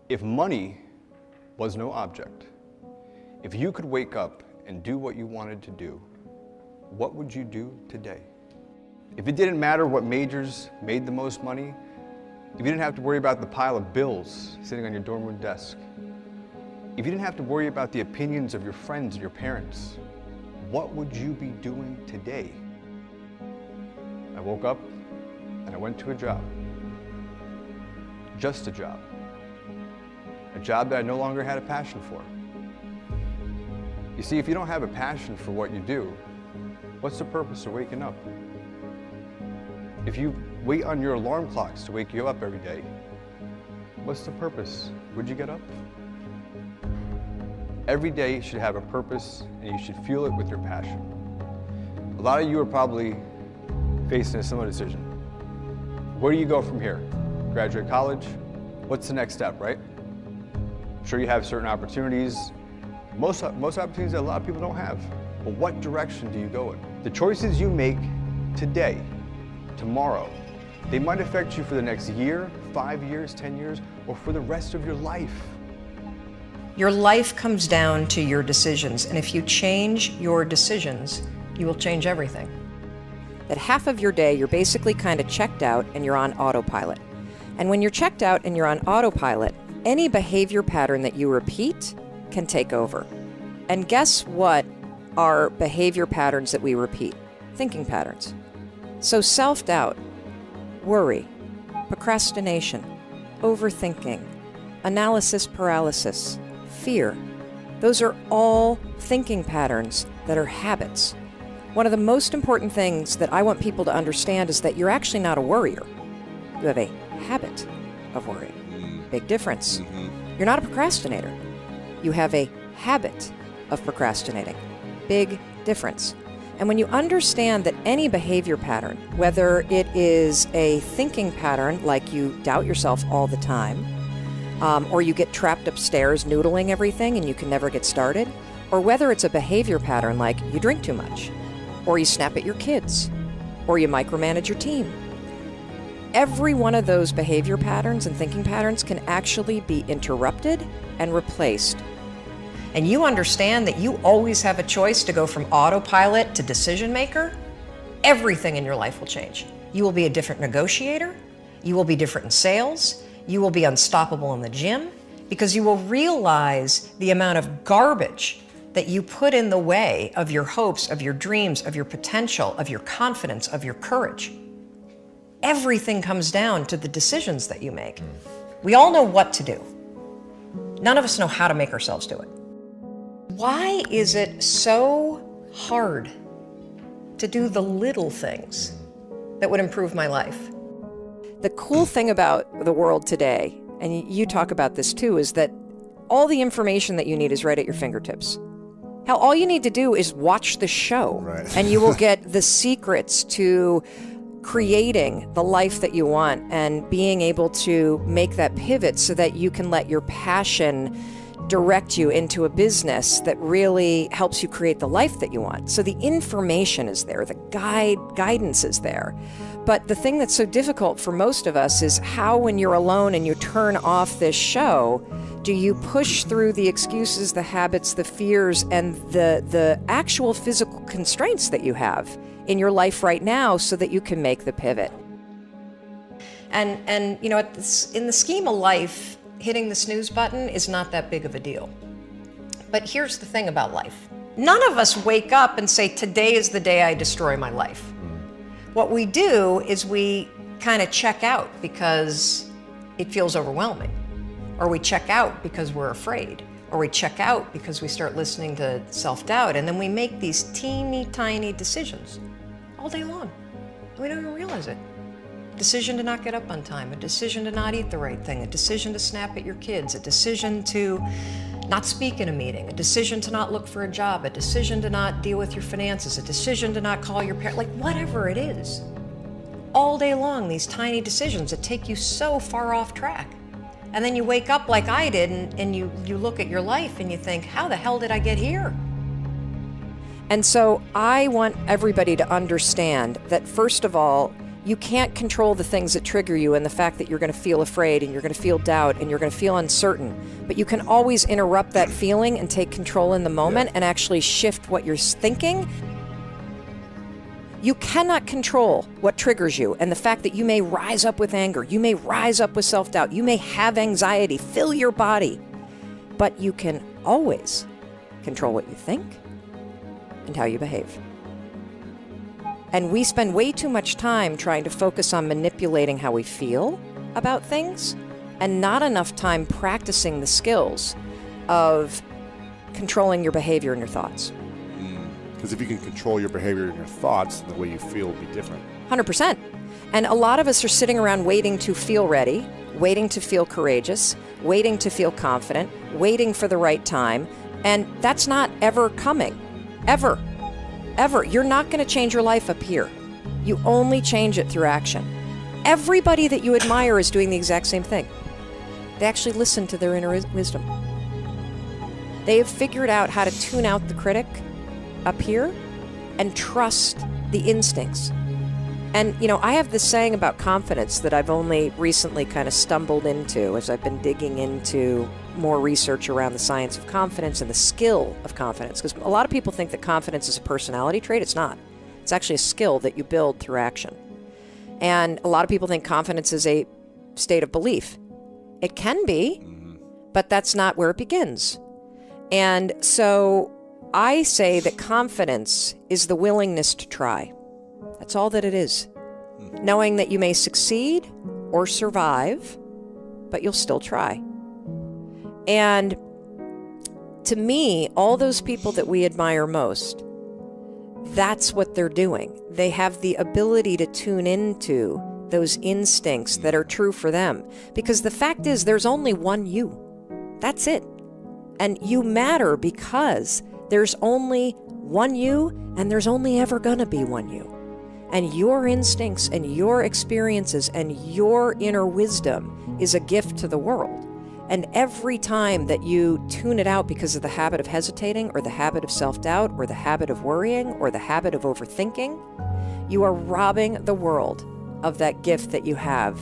If money was no object, if you could wake up and do what you wanted to do, what would you do today? If it didn't matter what majors made the most money, if you didn't have to worry about the pile of bills sitting on your dorm room desk, if you didn't have to worry about the opinions of your friends and your parents, what would you be doing today? I woke up and I went to a job. Just a job. A job that I no longer had a passion for. You see, if you don't have a passion for what you do, what's the purpose of waking up? If you wait on your alarm clocks to wake you up every day, what's the purpose? Would you get up? Every day should have a purpose, and you should fuel it with your passion. A lot of you are probably facing a similar decision. Where do you go from here? Graduate college? What's the next step, right? I'm sure you have certain opportunities. Most opportunities that a lot of people don't have. But what direction do you go in? The choices you make today, tomorrow, they might affect you for the next year, 5 years, 10 years, or for the rest of your life. Your life comes down to your decisions, and if you change your decisions, you will change everything. That half of your day you're basically kind of checked out and you're on autopilot. And when you're checked out and you're on autopilot, any behavior pattern that you repeat can take over. And guess what are behavior patterns that we repeat? Thinking patterns. So self-doubt, worry, procrastination, overthinking, analysis paralysis, fear. Those are all thinking patterns that are habits. One of the most important things that I want people to understand is that you're actually not a worrier. You have a habit of worrying. Big difference. You're not a procrastinator. You have a habit of procrastinating. Big difference. And when you understand that any behavior pattern, whether it is a thinking pattern like you doubt yourself all the time, or you get trapped upstairs noodling everything and you can never get started, or whether it's a behavior pattern like you drink too much, or you snap at your kids, or you micromanage your team. Every one of those behavior patterns and thinking patterns can actually be interrupted and replaced. And you understand that you always have a choice to go from autopilot to decision maker, everything in your life will change. You will be a different negotiator, you will be different in sales, you will be unstoppable in the gym, because you will realize the amount of garbage that you put in the way of your hopes, of your dreams, of your potential, of your confidence, of your courage. Everything comes down to the decisions that you make. We all know what to do. None of us know how to make ourselves do it. Why is it so hard to do the little things that would improve my life? The cool thing about the world today, and you talk about this too, is that all the information that you need is right at your fingertips. Hell, all you need to do is watch the show, right. And you will get the secrets to creating the life that you want and being able to make that pivot so that you can let your passion direct you into a business that really helps you create the life that you want. So the information is there, the guidance is there. But the thing that's so difficult for most of us is how, when you're alone and you turn off this show, do you push through the excuses, the habits, the fears, and the actual physical constraints that you have in your life right now so that you can make the pivot? And you know, in the scheme of life, hitting the snooze button is not that big of a deal. But here's the thing about life. None of us wake up and say, today is the day I destroy my life. What we do is we kind of check out because it feels overwhelming. Or we check out because we're afraid. Or we check out because we start listening to self-doubt. And then we make these teeny tiny decisions all day long. And we don't even realize it. A decision to not get up on time, a decision to not eat the right thing, a decision to snap at your kids, a decision to not speak in a meeting, a decision to not look for a job, a decision to not deal with your finances, a decision to not call your parents, like whatever it is. All day long, these tiny decisions that take you so far off track. And then you wake up like I did and you look at your life and you think, how the hell did I get here? And so I want everybody to understand that, first of all, You can't control the things that trigger you and the fact that you're going to feel afraid and you're going to feel doubt and you're going to feel uncertain. But you can always interrupt that feeling and take control in the moment and actually shift what you're thinking. You cannot control what triggers you, and the fact that you may rise up with anger, you may rise up with self-doubt, you may have anxiety fill your body, but you can always control what you think and how you behave. And we spend way too much time trying to focus on manipulating how we feel about things and not enough time practicing the skills of controlling your behavior and your thoughts. Because if you can control your behavior and your thoughts, the way you feel will be different. 100%. And a lot of us are sitting around waiting to feel ready, waiting to feel courageous, waiting to feel confident, waiting for the right time. And that's not ever coming. Ever. Ever. You're not going to change your life up here. You only change it through action. Everybody that you admire is doing the exact same thing. They actually listen to their inner wisdom. They have figured out how to tune out the critic up here and trust the instincts. And, you know, I have this saying about confidence that I've only recently kind of stumbled into as I've been digging into more research around the science of confidence and the skill of confidence. Because a lot of people think that confidence is a personality trait. It's not. It's actually a skill that you build through action. And a lot of people think confidence is a state of belief. It can be, but that's not where it begins. And so I say that confidence is the willingness to try. That's all that it is. Knowing that you may succeed or survive, but you'll still try. And to me, all those people that we admire most, that's what they're doing. They have the ability to tune into those instincts that are true for them. Because the fact is, there's only one you. That's it. And you matter because there's only one you, and there's only ever gonna be one you. And your instincts and your experiences and your inner wisdom is a gift to the world. And every time that you tune it out because of the habit of hesitating or the habit of self-doubt or the habit of worrying or the habit of overthinking, you are robbing the world of that gift that you have.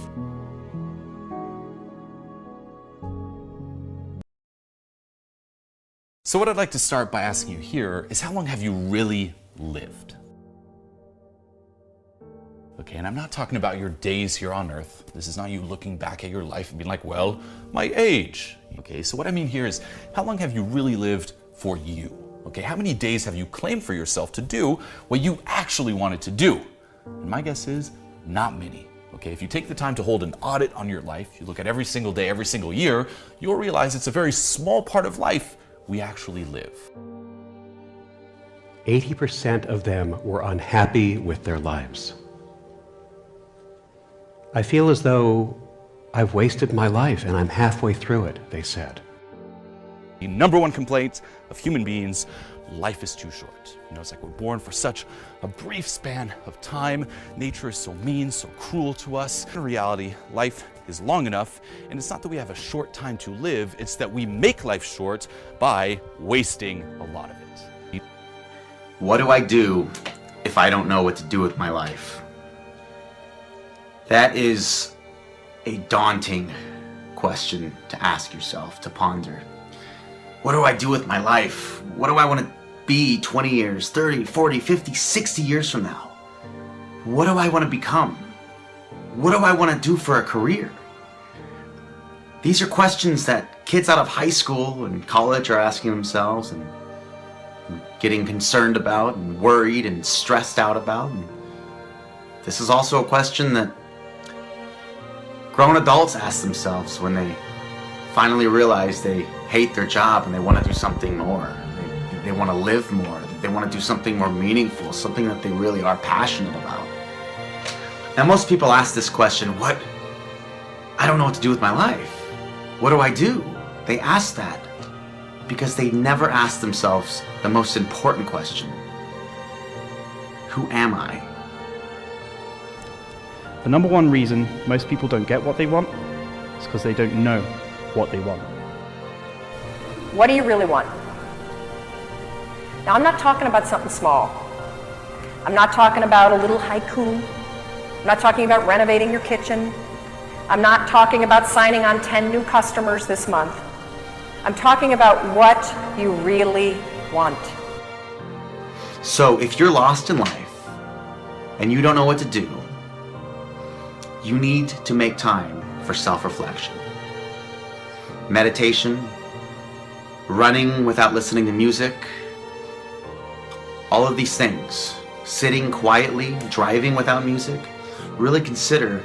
So what I'd like to start by asking you here is, how long have you really lived? Okay, and I'm not talking about your days here on Earth. This is not you looking back at your life and being like, well, my age. Okay, so what I mean here is, how long have you really lived for you? Okay, how many days have you claimed for yourself to do what you actually wanted to do? And my guess is, not many. Okay, if you take the time to hold an audit on your life, you look at every single day, every single year, you'll realize it's a very small part of life we actually live. 80% of them were unhappy with their lives. I feel as though I've wasted my life and I'm halfway through it, they said. The number one complaint of human beings, life is too short. You know, it's like we're born for such a brief span of time. Nature is so mean, so cruel to us. In reality, life is long enough, and it's not that we have a short time to live, it's that we make life short by wasting a lot of it. What do I do if I don't know what to do with my life? That is a daunting question to ask yourself, to ponder. What do I do with my life? What do I want to be 20 years, 30, 40, 50, 60 years from now? What do I want to become? What do I want to do for a career? These are questions that kids out of high school and college are asking themselves and getting concerned about and worried and stressed out about. And this is also a question that grown adults ask themselves when they finally realize they hate their job and they want to do something more. They want to live more. They want to do something more meaningful, something that they really are passionate about. Now, most people ask this question, I don't know what to do with my life. What do I do? They ask that because they never ask themselves the most important question. Who am I? The number one reason most people don't get what they want is because they don't know what they want. What do you really want? Now, I'm not talking about something small. I'm not talking about a little haiku. I'm not talking about renovating your kitchen. I'm not talking about signing on 10 new customers this month. I'm talking about what you really want. So if you're lost in life and you don't know what to do, you need to make time for self-reflection. Meditation, running without listening to music, all of these things, sitting quietly, driving without music, really consider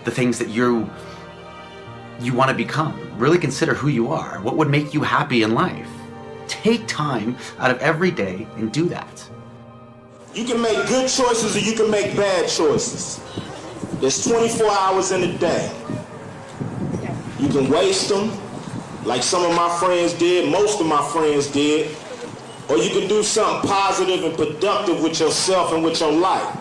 the things that you want to become. Really consider who you are. What would make you happy in life? Take time out of every day and do that. You can make good choices or you can make bad choices. There's 24 hours in a day. You can waste them, like some of my friends did, most of my friends did, or you can do something positive and productive with yourself and with your life.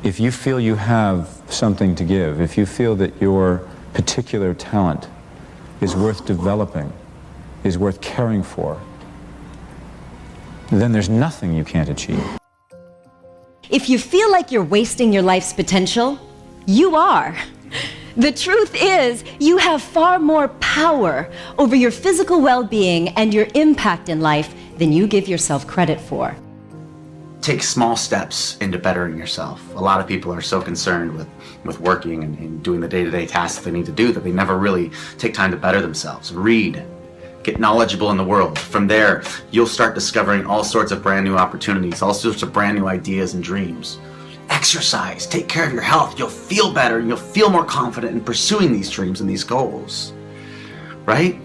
If you feel you have something to give, if you feel that your particular talent is worth developing, is worth caring for, then there's nothing you can't achieve. If you feel like you're wasting your life's potential, you are. The truth is, you have far more power over your physical well-being and your impact in life than you give yourself credit for. Take small steps into bettering yourself. A lot of people are so concerned with working and doing the day-to-day tasks that they need to do that they never really take time to better themselves. Read. Get knowledgeable in the world. From there, you'll start discovering all sorts of brand new opportunities, all sorts of brand new ideas and dreams. Exercise. Take care of your health. You'll feel better and you'll feel more confident in pursuing these dreams and these goals. Right?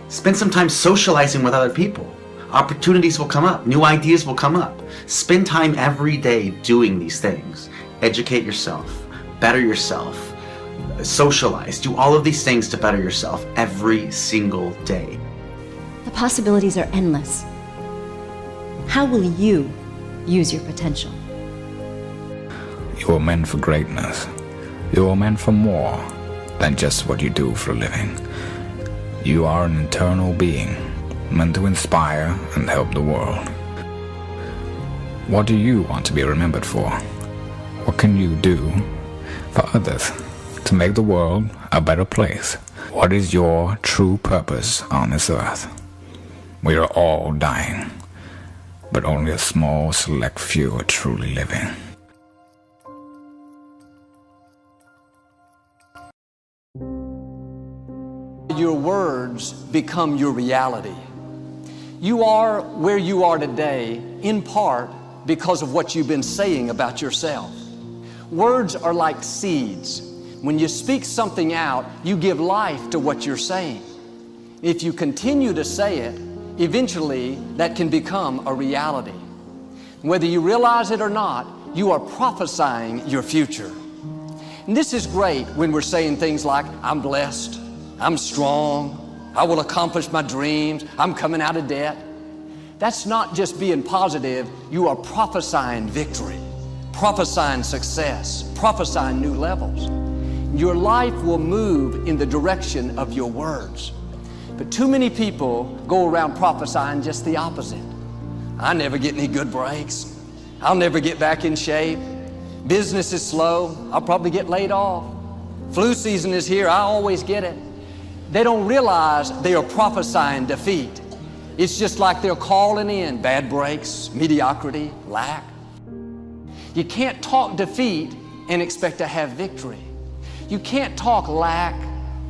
Spend some time socializing with other people. Opportunities will come up. New ideas will come up. Spend time every day doing these things. Educate yourself. Better yourself. Socialize. Do all of these things to better yourself every single day. The possibilities are endless. How will you use your potential? You are meant for greatness. You are meant for more than just what you do for a living. You are an eternal being, meant to inspire and help the world. What do you want to be remembered for? What can you do for others to make the world a better place? What is your true purpose on this earth? We are all dying, but only a small select few are truly living. Your words become your reality. You are where you are today in part because of what you've been saying about yourself. Words are like seeds. When you speak something out, you give life to what you're saying. If you continue to say it, eventually that can become a reality. Whether you realize it or not, you are prophesying your future. And this is great when we're saying things like, I'm blessed, I'm strong, I will accomplish my dreams, I'm coming out of debt. That's not just being positive, you are prophesying victory, prophesying success, prophesying new levels. Your life will move in the direction of your words. But too many people go around prophesying just the opposite. I never get any good breaks. I'll never get back in shape. Business is slow. I'll probably get laid off. Flu season is here. I always get it. They don't realize they are prophesying defeat. It's just like they're calling in bad breaks, mediocrity, lack. You can't talk defeat and expect to have victory. You can't talk lack,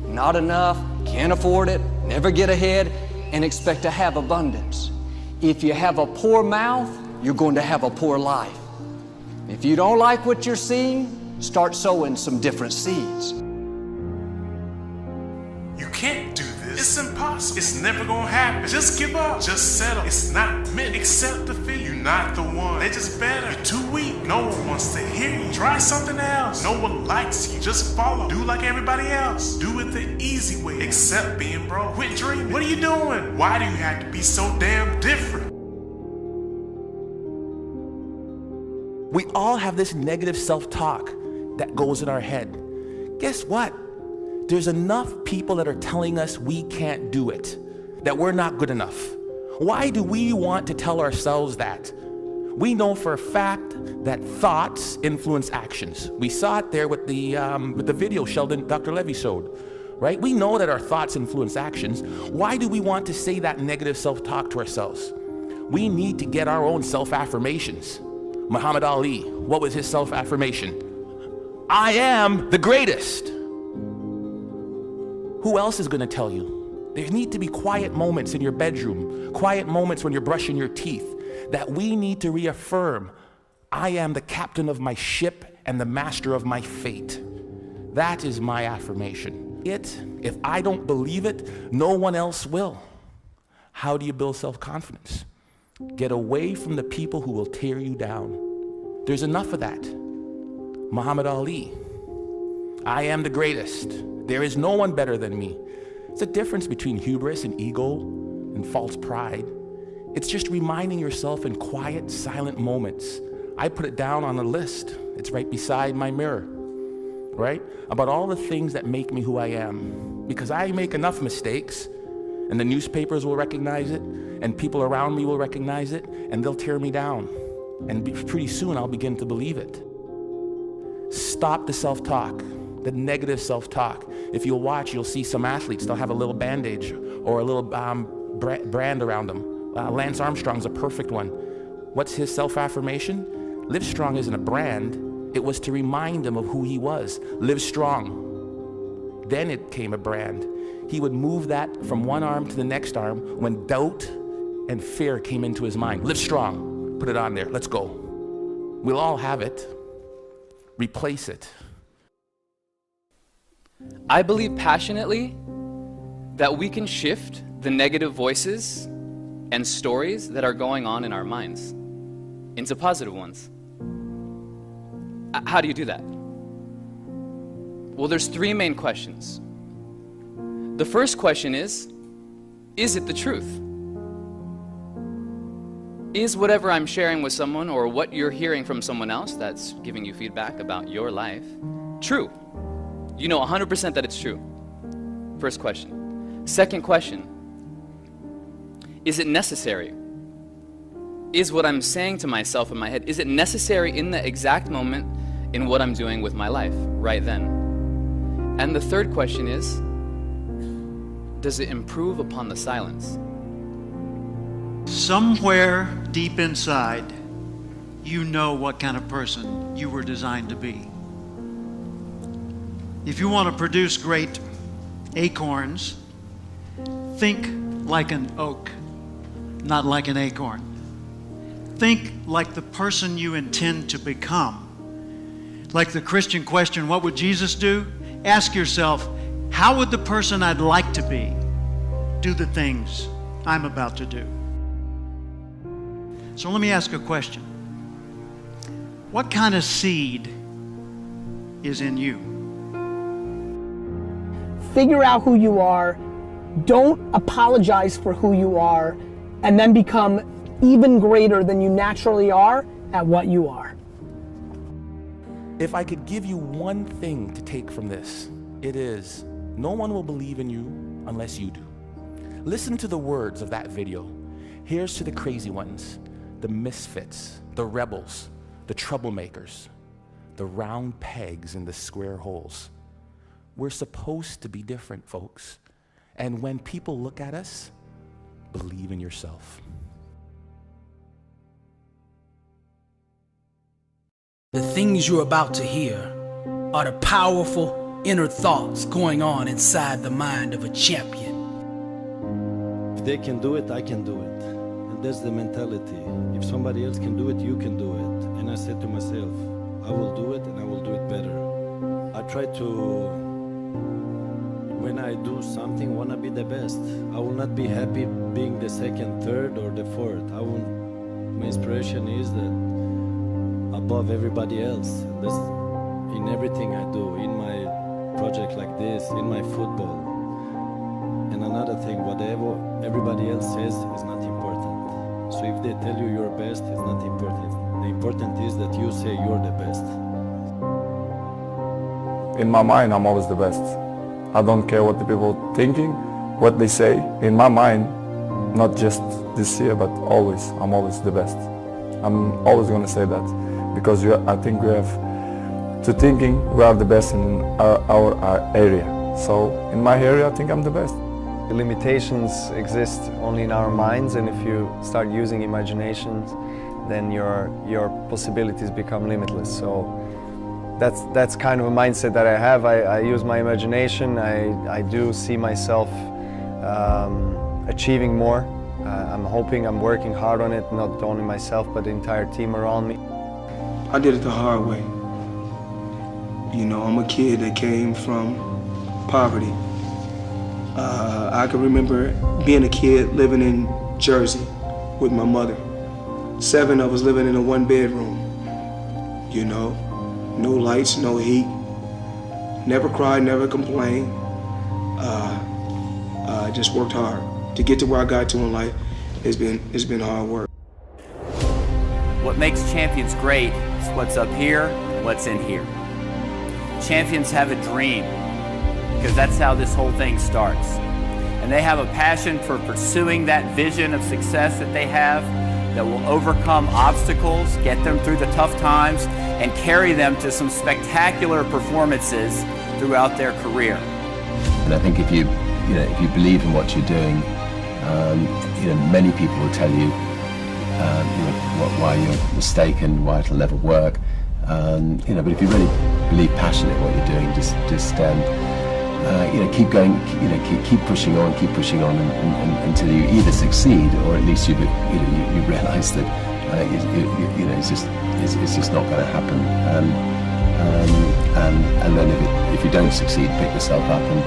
not enough, can't afford it, never get ahead, and expect to have abundance. If you have a poor mouth, you're going to have a poor life. If you don't like what you're seeing, start sowing some different seeds. You can't do this. It's impossible. It's never gonna happen. Just give up. Just settle. It's not meant. Accept defeat. You're not the one. They're just better. You're too weak. No one wants to hear you. Try something else. No one likes you. Just follow. Do like everybody else. Do it the easy way. Accept being broke. Quit dreaming. What are you doing? Why do you have to be so damn different? We all have this negative self-talk that goes in our head. Guess what? There's enough people that are telling us we can't do it, that we're not good enough. Why do we want to tell ourselves that? We know for a fact that thoughts influence actions. We saw it there with the video Dr. Levy showed, right? We know that our thoughts influence actions. Why do we want to say that negative self-talk to ourselves? We need to get our own self-affirmations. Muhammad Ali, what was his self-affirmation? I am the greatest. Who else is going to tell you? There need to be quiet moments in your bedroom, quiet moments when you're brushing your teeth, that we need to reaffirm, I am the captain of my ship and the master of my fate. That is my affirmation. If I don't believe it, no one else will. How do you build self-confidence? Get away from the people who will tear you down. There's enough of that. Muhammad Ali, I am the greatest. There is no one better than me. It's a difference between hubris and ego and false pride. It's just reminding yourself in quiet, silent moments. I put it down on a list. It's right beside my mirror, right? About all the things that make me who I am. Because I make enough mistakes, and the newspapers will recognize it, and people around me will recognize it, and they'll tear me down. And pretty soon I'll begin to believe it. Stop the self-talk, the negative self-talk. If you'll watch, you'll see some athletes, they'll have a little bandage or a little brand around them. Lance Armstrong's a perfect one. What's his self-affirmation? Live Strong isn't a brand. It was to remind him of who he was. Live strong. Then it came a brand. He would move that from one arm to the next arm when doubt and fear came into his mind. Live strong. Put it on there. Let's go. We'll all have it. Replace it. I believe passionately that we can shift the negative voices and stories that are going on in our minds into positive ones. How do you do that? Well, there's three main questions. The first question is it the truth? Is whatever I'm sharing with someone or what you're hearing from someone else that's giving you feedback about your life true? You know 100% that it's true. First question. Second question. Is it necessary? Is what I'm saying to myself in my head, is it necessary in the exact moment in what I'm doing with my life right then? And the third question is, does it improve upon the silence? Somewhere deep inside, you know what kind of person you were designed to be. If you want to produce great acorns, think like an oak, not like an acorn. Think like the person you intend to become. Like the Christian question, what would Jesus do? Ask yourself, how would the person I'd like to be do the things I'm about to do? So let me ask a question. What kind of seed is in you? Figure out who you are, don't apologize for who you are, and then become even greater than you naturally are at what you are. If I could give you one thing to take from this, it is, no one will believe in you unless you do. Listen to the words of that video. Here's to the crazy ones, the misfits, the rebels, the troublemakers, the round pegs in the square holes. We're supposed to be different, folks. And when people look at us, believe in yourself. The things you're about to hear are the powerful inner thoughts going on inside the mind of a champion. If they can do it, I can do it. And that's the mentality. If somebody else can do it, you can do it. And I said to myself, I will do it and I will do it better. I try to, when I do something, want to be the best. I will not be happy being the second, third, or the fourth. My inspiration is that above everybody else. And that's in everything I do, in my project like this, in my football. And another thing, whatever everybody else says is not important. So if they tell you you're best, it's not important. The important is that you say you're the best. In my mind, I'm always the best. I don't care what the people are thinking, what they say. In my mind, not just this year, but always, I'm always the best. I'm always going to say that because I think we have to thinking we are the best in our area. So in my area, I think I'm the best. The limitations exist only in our minds, and if you start using imaginations, then your possibilities become limitless. So that's kind of a mindset that I have. I use my imagination. I do see myself achieving more. I'm hoping, I'm working hard on it, not only myself, but the entire team around me. I did it the hard way. You know, I'm a kid that came from poverty. I can remember being a kid living in Jersey with my mother. 7 of us living in a 1-bedroom. You know, no lights, no heat. Never cried, never complained. Just worked hard. To get to where I got to in life, it's been hard work. What makes champions great is what's up here and what's in here. Champions have a dream, because that's how this whole thing starts. And they have a passion for pursuing that vision of success that they have, that will overcome obstacles, get them through the tough times, and carry them to some spectacular performances throughout their career. And I think if you believe in what you're doing, many people will tell you, why you're mistaken, why it'll never work. But if you really believe passionate in what you're doing, just keep going, keep pushing on, until you either succeed or at least you realise that it's just not going to happen. And then if you don't succeed, pick yourself up and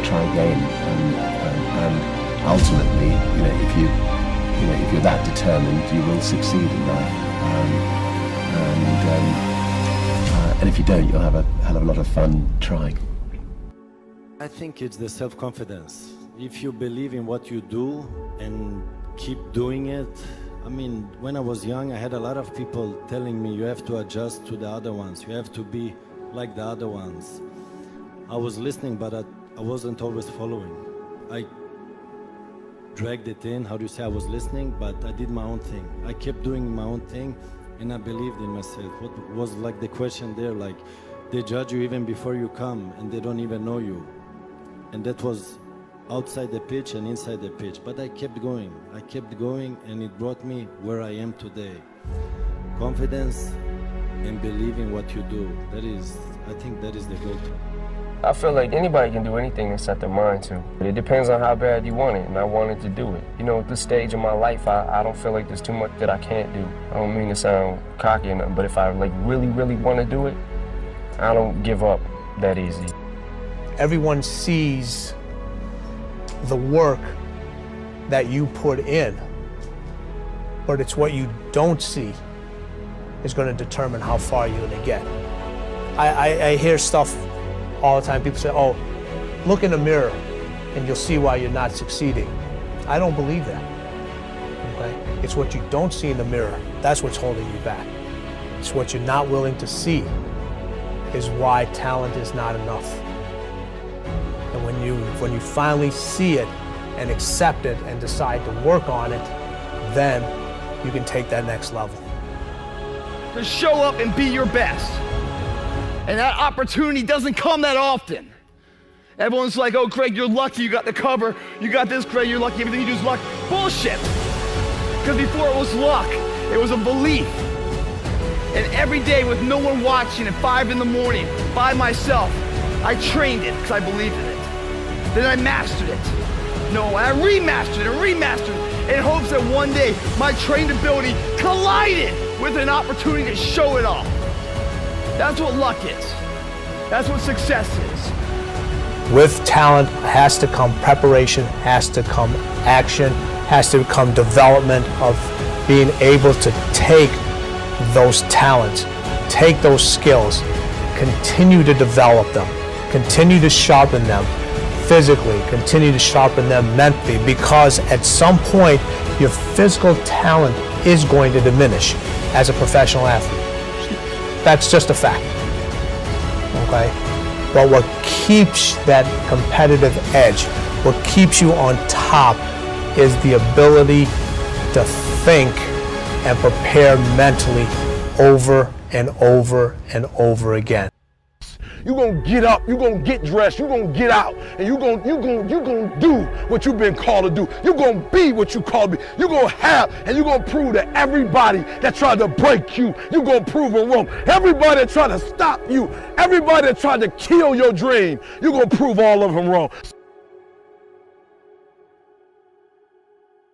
try again. And ultimately, if you're that determined, you will succeed in life. And if you don't, you'll have a hell of a lot of fun trying. I think it's the self-confidence. If you believe in what you do and keep doing it. I mean, when I was young, I had a lot of people telling me you have to adjust to the other ones. You have to be like the other ones. I was listening, but I wasn't always following. I dragged it in, how do you say, I was listening, but I did my own thing. I kept doing my own thing, and I believed in myself. What was like the question there, like, they judge you even before you come, and they don't even know you. And that was outside the pitch and inside the pitch. But I kept going, and it brought me where I am today. Confidence and believing what you do, I think that is the goal. I feel like anybody can do anything they set their mind to. It depends on how bad you want it, and I wanted to do it. At this stage of my life, I don't feel like there's too much that I can't do. I don't mean to sound cocky or nothing, but if I really, really want to do it, I don't give up that easy. Everyone sees the work that you put in, but it's what you don't see is going to determine how far you're going to get. I hear stuff all the time. People say, oh, look in the mirror and you'll see why you're not succeeding. I don't believe that. Okay? It's what you don't see in the mirror. That's what's holding you back. It's what you're not willing to see is why talent is not enough. And when you finally see it and accept it and decide to work on it, then you can take that next level. To show up and be your best. And that opportunity doesn't come that often. Everyone's like, oh, Craig, you're lucky you got the cover. You got this, Craig, you're lucky. Everything you do is luck. Bullshit. Because before it was luck, it was a belief. And every day with no one watching at 5 in the morning by myself, I trained it because I believed in it. Then I mastered it. No, I remastered it in hopes that one day my trained ability collided with an opportunity to show it off. That's what luck is. That's what success is. With talent has to come preparation, has to come action, has to come development of being able to take those talents, take those skills, continue to develop them, continue to sharpen them physically, continue to sharpen them mentally, because at some point your physical talent is going to diminish as a professional athlete. That's just a fact, okay? But what keeps that competitive edge, what keeps you on top is the ability to think and prepare mentally over and over and over again. You're gonna get up, you're gonna get dressed, you're gonna get out, and you're gonna do what you've been called to do. You're gonna be what you called to be. You're gonna have, and you're gonna prove to everybody that tried to break you, you're gonna prove them wrong. Everybody that tried to stop you, everybody that tried to kill your dream, you're gonna prove all of them wrong.